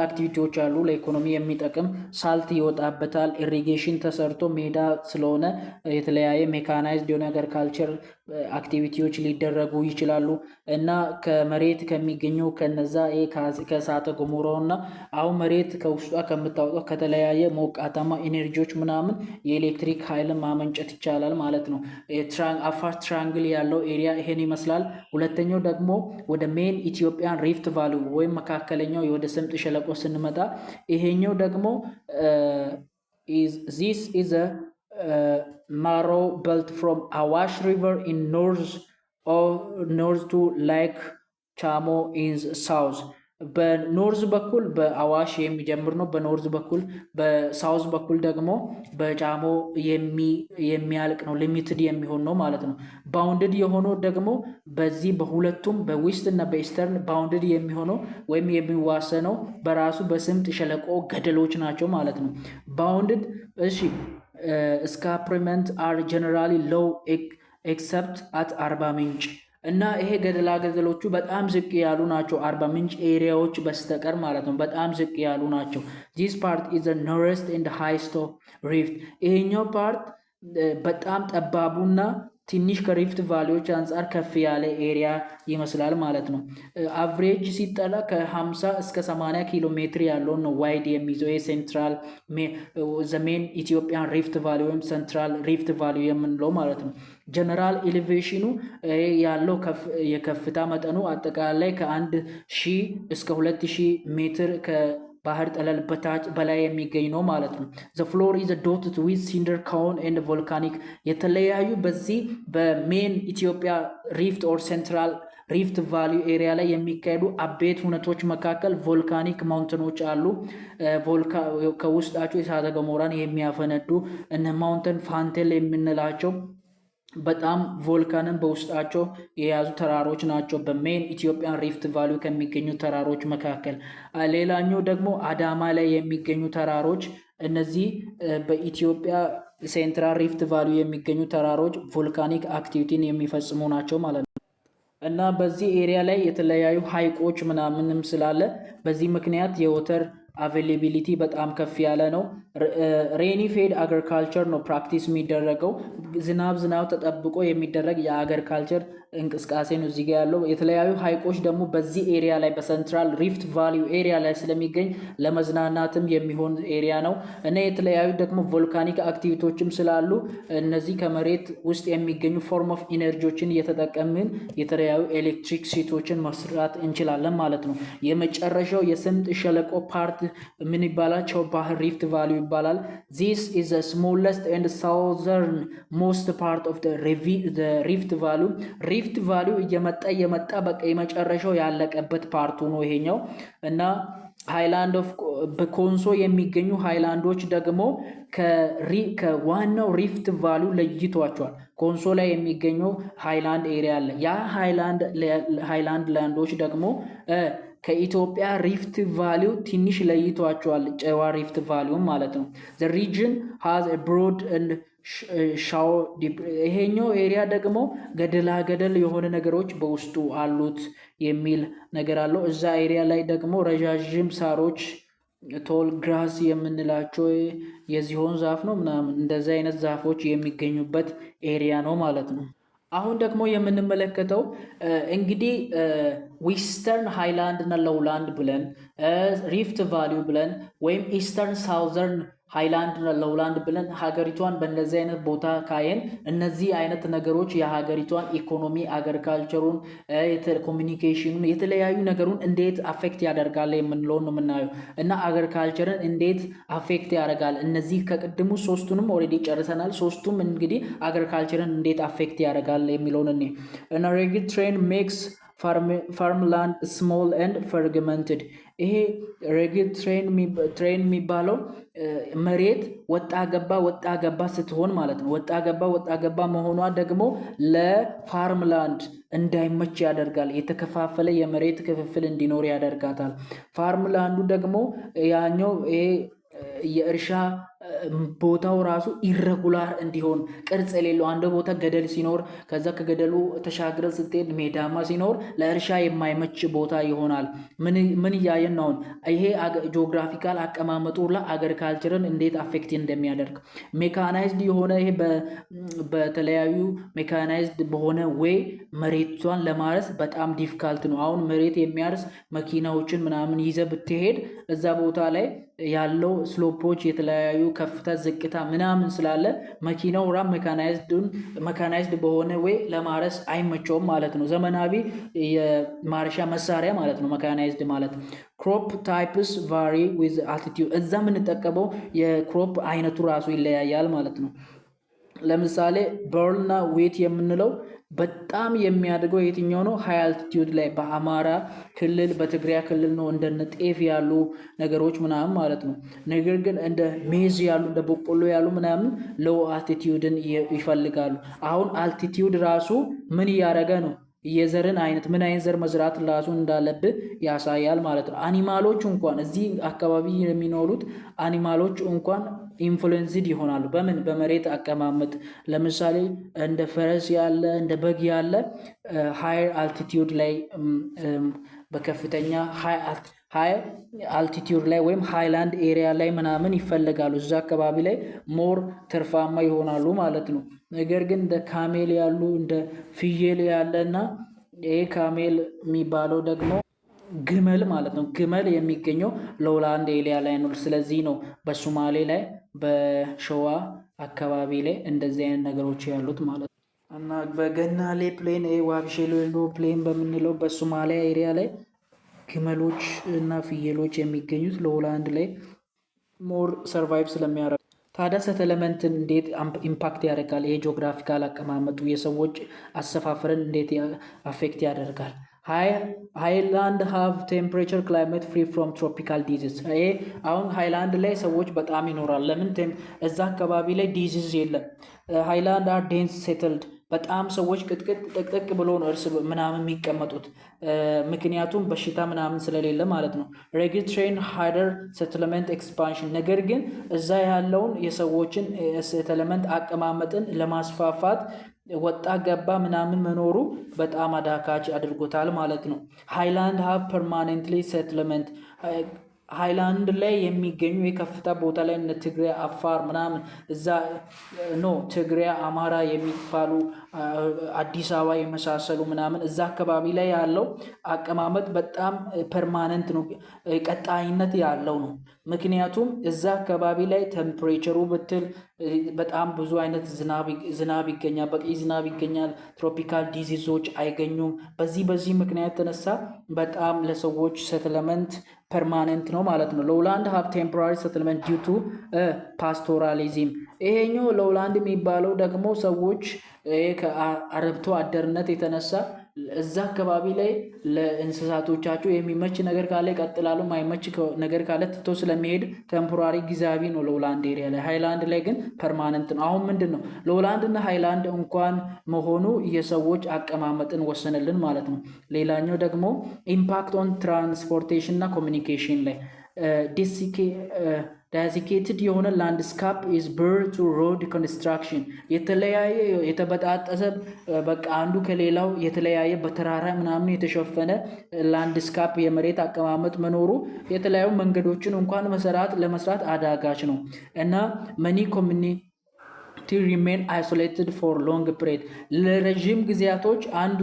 አክቲቪቲዎች አሉ። ለኢኮኖሚ የሚጠቅም ሳልት ይወጣበታል። ኢሪጌሽን ተሰርቶ ሜዳ ስለሆነ የተለያየ ሜካናይዝድ የሆነ አግሪካልቸር አክቲቪቲዎች ሊደረጉ ይችላሉ እና ከመሬት ከሚገኘው ከነዛ ከእሳተ ገሞራው እና አሁን መሬት ከውስጧ ከምታወጣው ከተለያየ ሞቃታማ ኢነርጂዎች ምናምን የኤሌክትሪክ ኃይልን ማመንጨት ይቻላል ማለት ነው። አፋር ትራንግል ያለው ኤሪያ ይሄን ይመስላል። ሁለተኛው ደግሞ ወደ ሜን ኢትዮጵያን ሪፍት ቫሊ ወይም መካከለኛው ወደ ስምጥ ሸለቆ ስንመጣ ይሄኛው ደግሞ this is a narrow belt from Awash River in north to Lake Chamo in south በኖርዝ በኩል በአዋሽ የሚጀምር ነው። በኖርዝ በኩል በሳውዝ በኩል ደግሞ በጫሞ የሚያልቅ ነው። ሊሚትድ የሚሆን ነው ማለት ነው። ባውንድድ የሆነው ደግሞ በዚህ በሁለቱም በዌስት እና በኢስተርን ባውንድድ የሚሆነው ወይም የሚዋሰነው በራሱ በስምጥ ሸለቆ ገደሎች ናቸው ማለት ነው። ባውንድድ escarpment are generally low except at አርባ ምንጭ እና ይሄ ገደሎቹ በጣም ዝቅ ያሉ ናቸው። አርባ ምንጭ ኤሪያዎች በስተቀር ማለት ነው። በጣም ዝቅ ያሉ ናቸው። this part is the nearest and highest rift ይሄኛው ፓርት በጣም ጠባቡና ትንሽ ከሪፍት ቫሊዎች አንጻር ከፍ ያለ ኤሪያ ይመስላል ማለት ነው። አቨሬጅ ሲጠላ ከ50 እስከ 80 ኪሎ ሜትር ያለውን ነው ዋይድ የሚይዘው የሴንትራል ዘሜን ኢትዮጵያን ሪፍት ቫሊ ወይም ሴንትራል ሪፍት ቫሊ የምንለው ማለት ነው። ጀነራል ኤሌቬሽኑ ያለው የከፍታ መጠኑ አጠቃላይ ከ1000 እስከ 2000 ሜትር ባህር ጠለል በላይ የሚገኝ ነው ማለት ነው። the floor is dotted with cinder cone and volcanic የተለያዩ በዚህ በሜን ኢትዮጵያ ሪፍት ኦር ሴንትራል ሪፍት ቫሊ ኤሪያ ላይ የሚካሄዱ አቤት ሁነቶች መካከል ቮልካኒክ ማውንተኖች አሉ። ከውስጣቸው የእሳተ ገሞራን የሚያፈነዱ እነ ማውንተን ፋንቴል የምንላቸው በጣም ቮልካንን በውስጣቸው የያዙ ተራሮች ናቸው። በሜን ኢትዮጵያን ሪፍት ቫሊ ከሚገኙ ተራሮች መካከል ሌላኛው ደግሞ አዳማ ላይ የሚገኙ ተራሮች እነዚህ በኢትዮጵያ ሴንትራል ሪፍት ቫሊ የሚገኙ ተራሮች ቮልካኒክ አክቲቪቲን የሚፈጽሙ ናቸው ማለት ነው። እና በዚህ ኤሪያ ላይ የተለያዩ ሐይቆች ምናምንም ስላለ በዚህ ምክንያት የወተር አቬይላቢሊቲ በጣም ከፍ ያለ ነው። ሬኒ ፌድ አግሪካልቸር ነው ፕራክቲስ የሚደረገው። ዝናብ ተጠብቆ የሚደረግ የአግሪካልቸር እንቅስቃሴ ነው እዚህ ጋር ያለው። የተለያዩ ሀይቆች ደግሞ በዚህ ኤሪያ ላይ በሰንትራል ሪፍት ቫሊ ኤሪያ ላይ ስለሚገኝ ለመዝናናትም የሚሆን ኤሪያ ነው እና የተለያዩ ደግሞ ቮልካኒክ አክቲቪቲዎችም ስላሉ እነዚህ ከመሬት ውስጥ የሚገኙ ፎርም ኦፍ ኢነርጂዎችን እየተጠቀምን የተለያዩ ኤሌክትሪክ ሲቶችን መስራት እንችላለን ማለት ነው። የመጨረሻው የስምጥ ሸለቆ ፓርት ምን ይባላል? ባህር ሪፍት ቫሊ ይባላል። this is the smallest and southern most part of the rift valley ሪፍት ቫሊው እየመጣ በቃ የመጨረሻው ያለቀበት ፓርቱ ነው ይሄኛው እና ሃይላንድ ኦፍ በኮንሶ የሚገኙ ሃይላንዶች ደግሞ ከዋናው ሪፍት ቫሊው ለይቷቸዋል። ኮንሶ ላይ የሚገኘው ሃይላንድ ኤሪያ አለ። ያ ሃይላንድ ላንዶች ደግሞ ከኢትዮጵያ ሪፍት ቫሊው ትንሽ ለይቷቸዋል። ጨዋ ሪፍት ቫሊው ማለት ነው። the region has a broad and ሻው ይሄኛው ኤሪያ ደግሞ ገደል የሆነ ነገሮች በውስጡ አሉት የሚል ነገር አለው። እዛ ኤሪያ ላይ ደግሞ ረዣዥም ሳሮች ቶል ግራስ የምንላቸው የዝሆን ዛፍ ነው ምናምን እንደዛ አይነት ዛፎች የሚገኙበት ኤሪያ ነው ማለት ነው። አሁን ደግሞ የምንመለከተው እንግዲህ ዌስተርን ሃይላንድ እና ሎውላንድ ብለን ሪፍት ቫሊው ብለን ወይም ኢስተርን ሳውዘርን ሃይላንድ እና ሎውላንድ ብለን ሀገሪቷን በእነዚህ አይነት ቦታ ካየን እነዚህ አይነት ነገሮች የሀገሪቷን ኢኮኖሚ፣ አግሪካልቸሩን፣ ኮሚኒኬሽኑን የተለያዩ ነገሩን እንዴት አፌክት ያደርጋል የምንለውን ነው የምናየው እና አግሪካልቸርን እንዴት አፌክት ያደርጋል። እነዚህ ከቅድሙ ሶስቱንም ኦልሬዲ ጨርሰናል። ሶስቱም እንግዲህ አግሪካልቸርን እንዴት አፌክት ያደርጋል የሚለውን እና ሬግድ ትሬን ሜክስ farmland small and fragmented። ይሄ ሬግድ ትሬን የሚባለው መሬት ወጣ ገባ ስትሆን ማለት ነው። ወጣ ገባ መሆኗ ደግሞ ለፋርምላንድ እንዳይመች ያደርጋል። የተከፋፈለ የመሬት ክፍፍል እንዲኖር ያደርጋታል። ፋርምላንዱ ደግሞ ያኛው ይሄ የእርሻ ቦታው ራሱ ኢረጉላር እንዲሆን ቅርጽ የሌለው አንድ ቦታ ገደል ሲኖር ከዛ ከገደሉ ተሻግረ ስትሄድ ሜዳማ ሲኖር ለእርሻ የማይመች ቦታ ይሆናል። ምን እያየን ነው? ይሄ ጂኦግራፊካል አቀማመጡ ለአግሪካልቸርን እንዴት አፌክት እንደሚያደርግ ሜካናይዝድ የሆነ ይሄ በተለያዩ ሜካናይዝድ በሆነ ዌይ መሬቷን ለማረስ በጣም ዲፊካልት ነው። አሁን መሬት የሚያርስ መኪናዎችን ምናምን ይዘ ብትሄድ እዛ ቦታ ላይ ያለው ስሎፖች የተለያዩ ከፍታ ዝቅታ ምናምን ስላለ መኪናው ራም ሜካናይዝድ በሆነ ወይ ለማረስ አይመቸውም ማለት ነው። ዘመናዊ የማረሻ መሳሪያ ማለት ነው ሜካናይዝድ ማለት። ክሮፕ ታይፕስ ቫሪ ዊዝ አልቲቲዩድ እዛ የምንጠቀመው የክሮፕ አይነቱ ራሱ ይለያያል ማለት ነው። ለምሳሌ በርልና ዌት የምንለው በጣም የሚያድገው የትኛው ነው? ሃይ አልቲቲዩድ ላይ በአማራ ክልል በትግራይ ክልል ነው። እንደነ ጤፍ ያሉ ነገሮች ምናምን ማለት ነው። ነገር ግን እንደ ሜዝ ያሉ እንደ በቆሎ ያሉ ምናምን ሎው አልቲቲዩድን ይፈልጋሉ። አሁን አልቲቲዩድ ራሱ ምን እያደረገ ነው? የዘርን አይነት ምን አይነት ዘር መዝራት ራሱ እንዳለብህ ያሳያል ማለት ነው። አኒማሎች እንኳን እዚህ አካባቢ የሚኖሩት አኒማሎች እንኳን ኢንፍሉዌንስድ ይሆናሉ። በምን? በመሬት አቀማመጥ። ለምሳሌ እንደ ፈረስ ያለ እንደ በግ ያለ ሃይ አልቲቲዩድ ላይ በከፍተኛ ሃይ አልቲቲዩድ ላይ ወይም ሃይላንድ ኤሪያ ላይ ምናምን ይፈልጋሉ። እዛ አካባቢ ላይ ሞር ትርፋማ ይሆናሉ ማለት ነው። ነገር ግን እንደ ካሜል ያሉ እንደ ፍየል ያለና ይሄ ካሜል የሚባለው ደግሞ ግመል ማለት ነው። ግመል የሚገኘው ሎውላንድ ኤሪያ ላይ ነው። ስለዚህ ነው በሶማሌ ላይ በሸዋ አካባቢ ላይ እንደዚህ አይነት ነገሮች ያሉት ማለት ነው። እና በገናሌ ፕሌን ዋግሼሎ ፕሌን በምንለው በሶማሊያ ኤሪያ ላይ ግመሎች እና ፍየሎች የሚገኙት ሎውላንድ ላይ ሞር ሰርቫይቭ ስለሚያደርጉ። ታዲያ ሰተለመንትን እንዴት ኢምፓክት ያደርጋል? ይሄ ጂኦግራፊካል አቀማመጡ የሰዎች አሰፋፈርን እንዴት አፌክት ያደርጋል? ሃይላንድ ሃቭ ቴምፕሬቸር ክላይሜት ፍሪ ፍሮም ትሮፒካል ዲዚዝ። ይሄ አሁን ሃይላንድ ላይ ሰዎች በጣም ይኖራል። ለምን? እዛ አካባቢ ላይ ዲዚዝ የለም። ሃይላንድ አር ዴንስ ሴትልድ በጣም ሰዎች ጥቅጥቅ ብሎ ነው እርስ ምናምን የሚቀመጡት ምክንያቱም በሽታ ምናምን ስለሌለ ማለት ነው። ሬግድ ትሬን ሃይደር ሴትልመንት ኤክስፓንሽን ነገር ግን እዛ ያለውን የሰዎችን ሴትልመንት አቀማመጥን ለማስፋፋት ወጣ ገባ ምናምን መኖሩ በጣም አዳካች አድርጎታል ማለት ነው። ሃይላንድ ሃቭ ፐርማኔንትሊ ሴትልመንት ሃይላንድ ላይ የሚገኙ የከፍታ ቦታ ላይ እነ ትግራይ፣ አፋር ምናምን እዛ ትግራይ፣ አማራ የሚባሉ አዲስ አበባ የመሳሰሉ ምናምን እዛ አካባቢ ላይ ያለው አቀማመጥ በጣም ፐርማነንት ነው፣ ቀጣይነት ያለው ነው። ምክንያቱም እዛ አካባቢ ላይ ቴምፕሬቸሩ ብትል በጣም ብዙ አይነት ዝናብ ይገኛል፣ በቂ ዝናብ ይገኛል። ትሮፒካል ዲዚዞች አይገኙም። በዚህ ምክንያት የተነሳ በጣም ለሰዎች ሴትልመንት ፐርማነንት ነው ማለት ነው። ሎውላንድ ሃቭ ቴምፖራሪ ሴትልመንት ዲው ቱ ፓስቶራሊዝም። ይሄኛው ሎውላንድ የሚባለው ደግሞ ሰዎች ከአርብቶ አደርነት የተነሳ እዛ አካባቢ ላይ ለእንስሳቶቻቸው የሚመች ነገር ካለ ይቀጥላሉ፣ ማይመች ነገር ካለ ትቶ ስለሚሄድ ቴምፖራሪ ጊዜያዊ ነው ሎውላንድ ኤሪያ ላይ። ሃይላንድ ላይ ግን ፐርማነንት ነው። አሁን ምንድን ነው ሎውላንድ እና ሃይላንድ እንኳን መሆኑ የሰዎች አቀማመጥን ወሰነልን ማለት ነው። ሌላኛው ደግሞ ኢምፓክት ኦን ትራንስፖርቴሽን እና ኮሚኒኬሽን ላይ ዳሲኬትድ የሆነ ላንድስካፕ ኢዝ ብር ቱ ሮድ ኮንስትራክሽን። የተለያየ የተበጣጠሰ በቃ አንዱ ከሌላው የተለያየ በተራራ ምናምን የተሸፈነ ላንድስካፕ የመሬት አቀማመጥ መኖሩ የተለያዩ መንገዶችን እንኳን ለመስራት አዳጋች ነው እና መኒ ኮሚኒቲ ሪሜን አይሶሌትድ ፎር ሎንግ ፕሬድ ለረዥም ጊዜያቶች አንዱ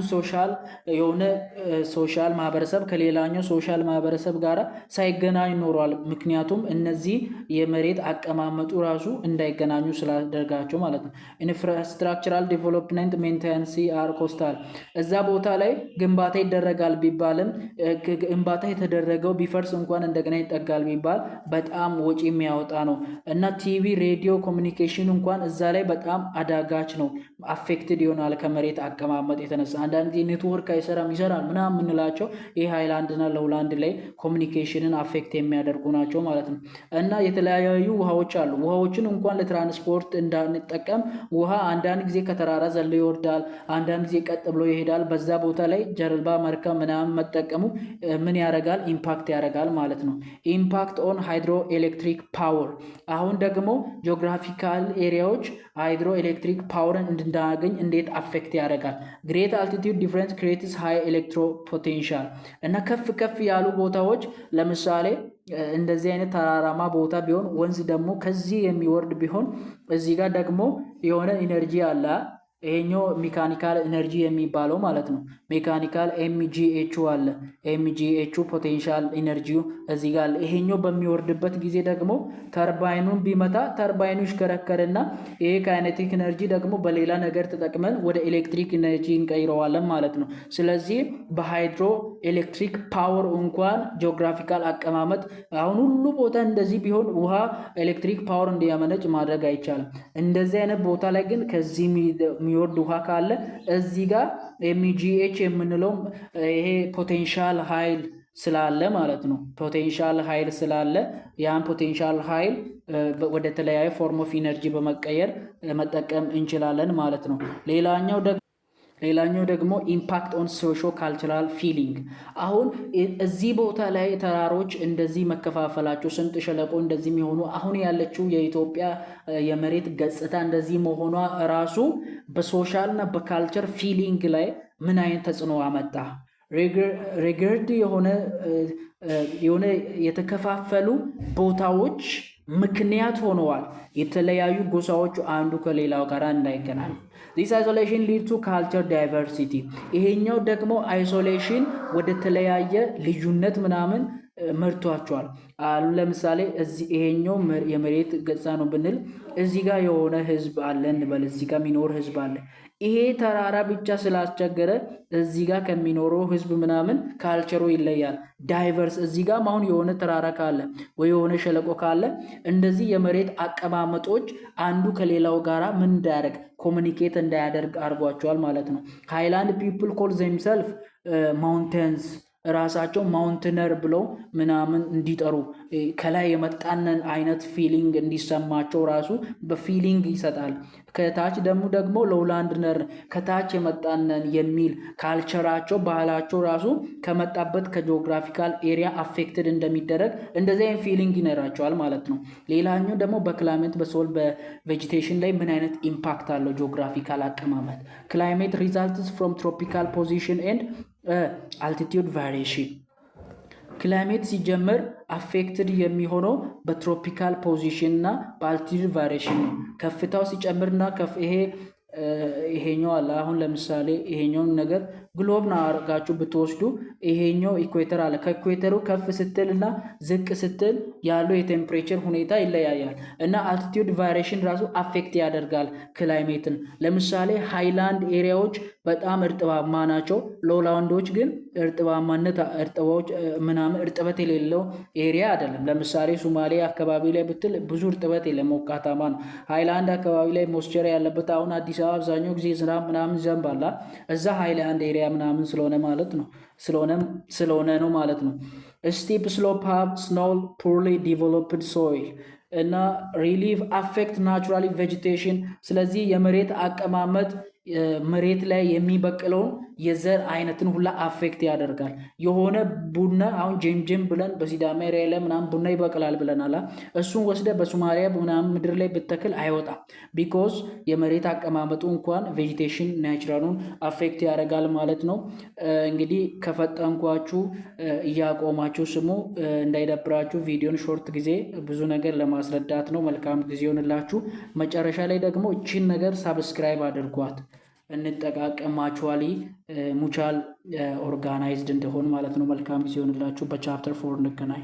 ሶሻል ማህበረሰብ ከሌላኛው ሶሻል ማህበረሰብ ጋር ሳይገናኝ ኖሯል። ምክንያቱም እነዚህ የመሬት አቀማመጡ ራሱ እንዳይገናኙ ስላደርጋቸው ማለት ነው። ኢንፍራስትራክቸራል ዴቨሎፕመንት ሜንቴናንስ አር ኮስታል። እዛ ቦታ ላይ ግንባታ ይደረጋል ቢባልም ግንባታ የተደረገው ቢፈርስ እንኳን እንደገና ይጠጋል ቢባል በጣም ወጪ የሚያወጣ ነው እና ቲቪ፣ ሬዲዮ፣ ኮሚኒኬሽን እንኳን እዛ ላይ በጣም አዳጋች ነው። አፌክትድ ይሆናል ከመሬት አቀማመጥ የተነሳ። አንዳንድ ጊዜ ኔትወርክ አይሰራም ይሰራል ምናምን የምንላቸው ይህ ሃይላንድ እና ሎውላንድ ላይ ኮሚኒኬሽንን አፌክት የሚያደርጉ ናቸው ማለት ነው። እና የተለያዩ ውሃዎች አሉ። ውሃዎችን እንኳን ለትራንስፖርት እንዳንጠቀም ውሃ አንዳንድ ጊዜ ከተራራ ዘሎ ይወርዳል፣ አንዳንድ ጊዜ ቀጥ ብሎ ይሄዳል። በዛ ቦታ ላይ ጀልባ፣ መርከብ ምናምን መጠቀሙ ምን ያደርጋል? ኢምፓክት ያደርጋል ማለት ነው። ኢምፓክት ኦን ሃይድሮ ኤሌክትሪክ ፓወር። አሁን ደግሞ ጂኦግራፊካል ኤሪያዎች ሃይድሮ ኤሌክትሪክ ፓወርን እንድናገኝ እንዴት አፌክት ያደርጋል? ግሬት አልቲቲዩድ ዲፍረንስ ክሬትስ ሃይ ኤሌክትሮ ፖቴንሻል። እና ከፍ ያሉ ቦታዎች ለምሳሌ እንደዚህ አይነት ተራራማ ቦታ ቢሆን ወንዝ ደግሞ ከዚህ የሚወርድ ቢሆን እዚህ ጋር ደግሞ የሆነ ኢነርጂ አለ። ይሄኛው ሜካኒካል ኢነርጂ የሚባለው ማለት ነው። ሜካኒካል ኤምጂኤች አለ። ኤምጂኤች ፖቴንሻል ኢነርጂው እዚህ ጋር አለ። ይሄኛው በሚወርድበት ጊዜ ደግሞ ተርባይኑን ቢመታ ተርባይኑ ይሽከረከርና ይሄ ካይኔቲክ ኢነርጂ ደግሞ በሌላ ነገር ተጠቅመን ወደ ኤሌክትሪክ ኢነርጂ እንቀይረዋለን ማለት ነው። ስለዚህ በሃይድሮ ኤሌክትሪክ ፓወር እንኳን ጂኦግራፊካል አቀማመጥ አሁን ሁሉ ቦታ እንደዚህ ቢሆን ውሃ ኤሌክትሪክ ፓወር እንዲያመነጭ ማድረግ አይቻልም። እንደዚህ አይነት ቦታ ላይ ግን ከዚህ የሚወርድ ውሃ ካለ እዚህ ጋር ኤምጂኤች የምንለው ይሄ ፖቴንሻል ኃይል ስላለ ማለት ነው። ፖቴንሻል ኃይል ስላለ ያን ፖቴንሻል ኃይል ወደ ተለያየ ፎርም ኦፍ ኢነርጂ በመቀየር መጠቀም እንችላለን ማለት ነው። ሌላኛው ደግሞ ኢምፓክት ኦን ሶሾ ካልቸራል ፊሊንግ። አሁን እዚህ ቦታ ላይ ተራሮች እንደዚህ መከፋፈላቸው፣ ስምጥ ሸለቆ እንደዚህ የሚሆኑ አሁን ያለችው የኢትዮጵያ የመሬት ገጽታ እንደዚህ መሆኗ ራሱ በሶሻል እና በካልቸር ፊሊንግ ላይ ምን አይነት ተጽዕኖ አመጣ? ሬገርድ የሆነ የተከፋፈሉ ቦታዎች ምክንያት ሆነዋል የተለያዩ ጎሳዎች አንዱ ከሌላው ጋር እንዳይገናኙ። ዚስ አይሶሌሽን ሊድ ቱ ካልቸር ዳይቨርሲቲ። ይሄኛው ደግሞ አይሶሌሽን ወደ ተለያየ ልዩነት ምናምን መርቷቸዋል። ለምሳሌ ይሄኛው የመሬት ገጽታ ነው ብንል እዚህ ጋር የሆነ ህዝብ አለ እንበል፣ እዚህ ጋር የሚኖር ህዝብ አለ። ይሄ ተራራ ብቻ ስላስቸገረ እዚህ ጋር ከሚኖረው ህዝብ ምናምን ካልቸሩ ይለያል። ዳይቨርስ እዚህ ጋር አሁን የሆነ ተራራ ካለ ወይ የሆነ ሸለቆ ካለ እንደዚህ የመሬት አቀማመጦች አንዱ ከሌላው ጋራ ምን እንዳያደርግ ኮሚኒኬት እንዳያደርግ አድርጓቸዋል ማለት ነው። ሃይላንድ ፒፕል ኮል ዘምሰልፍ ማውንቴንስ ራሳቸው ማውንትነር ብለው ምናምን እንዲጠሩ ከላይ የመጣነን አይነት ፊሊንግ እንዲሰማቸው ራሱ በፊሊንግ ይሰጣል። ከታች ደግሞ ሎውላንድነር ከታች የመጣነን የሚል ካልቸራቸው ባህላቸው ራሱ ከመጣበት ከጂኦግራፊካል ኤሪያ አፌክትድ እንደሚደረግ እንደዚህ አይነት ፊሊንግ ይነራቸዋል ማለት ነው። ሌላኛው ደግሞ በክላይሜት በሶል በቬጂቴሽን ላይ ምን አይነት ኢምፓክት አለው ጂኦግራፊካል አቀማመጥ። ክላይሜት ሪዛልትስ ፍሮም ትሮፒካል ፖዚሽን ኤንድ አልቲቲዩድ ቫሪዬሽን። ክላይሜት ሲጀምር አፌክትድ የሚሆነው በትሮፒካል ፖዚሽን እና በአልቲቱድ ቫሪዬሽን ነው። ከፍታው ሲጨምርና ይሄኛው አለ። አሁን ለምሳሌ ይሄኛውን ነገር ግሎብ ነው አርጋችሁ ብትወስዱ ይሄኛው ኢኩዌተር አለ። ከኢኩዌተሩ ከፍ ስትል እና ዝቅ ስትል ያለው የቴምፕሬቸር ሁኔታ ይለያያል እና አልቲቲዩድ ቫሪዬሽን ራሱ አፌክት ያደርጋል ክላይሜትን። ለምሳሌ ሃይላንድ ኤሪያዎች በጣም እርጥባማ ናቸው። ሎላንዶች ግን እርጥበት የሌለው ኤሪያ አይደለም። ለምሳሌ ሶማሌ አካባቢ ላይ ብትል ብዙ እርጥበት የለም፣ ሞቃታማ ነው። ሃይላንድ አካባቢ ላይ ሞይስቸር ያለበት አሁን አዲስ አበባ አብዛኛው ጊዜ ዝናብ ምናምን ዘንባላ እዛ ሃይላንድ ኤሪያ ምናምን ስለሆነ ነው ማለት ነው። ስቲፕ ስሎፕ ሃቭ ስኖው ፑርሊ ዲቨሎፕድ ሶይል እና ሪሊፍ አፌክት ናቹራሊ ቬጂቴሽን። ስለዚህ የመሬት አቀማመጥ መሬት ላይ የሚበቅለውን የዘር አይነትን ሁላ አፌክት ያደርጋል። የሆነ ቡና አሁን ጀምጀም ብለን በሲዳማ ኤሪያ ላይ ምናምን ቡና ይበቅላል ብለናል። እሱን ወስደ በሶማሊያ ምናምን ምድር ላይ ብተክል አይወጣም። ቢኮዝ የመሬት አቀማመጡ እንኳን ቬጂቴሽን ናቹራሉን አፌክት ያደርጋል ማለት ነው። እንግዲህ ከፈጠንኳችሁ እያቆማችሁ ስሙ፣ እንዳይደብራችሁ። ቪዲዮን ሾርት ጊዜ ብዙ ነገር ለማስረዳት ነው። መልካም ጊዜ ይሆንላችሁ። መጨረሻ ላይ ደግሞ እቺን ነገር ሳብስክራይብ አድርጓት። እንጠቃቀማችኋሊ ሙቻል ኦርጋናይዝድ እንደሆን ማለት ነው። መልካም ጊዜ ይሆንላችሁ። በቻፕተር 4 እንገናኝ።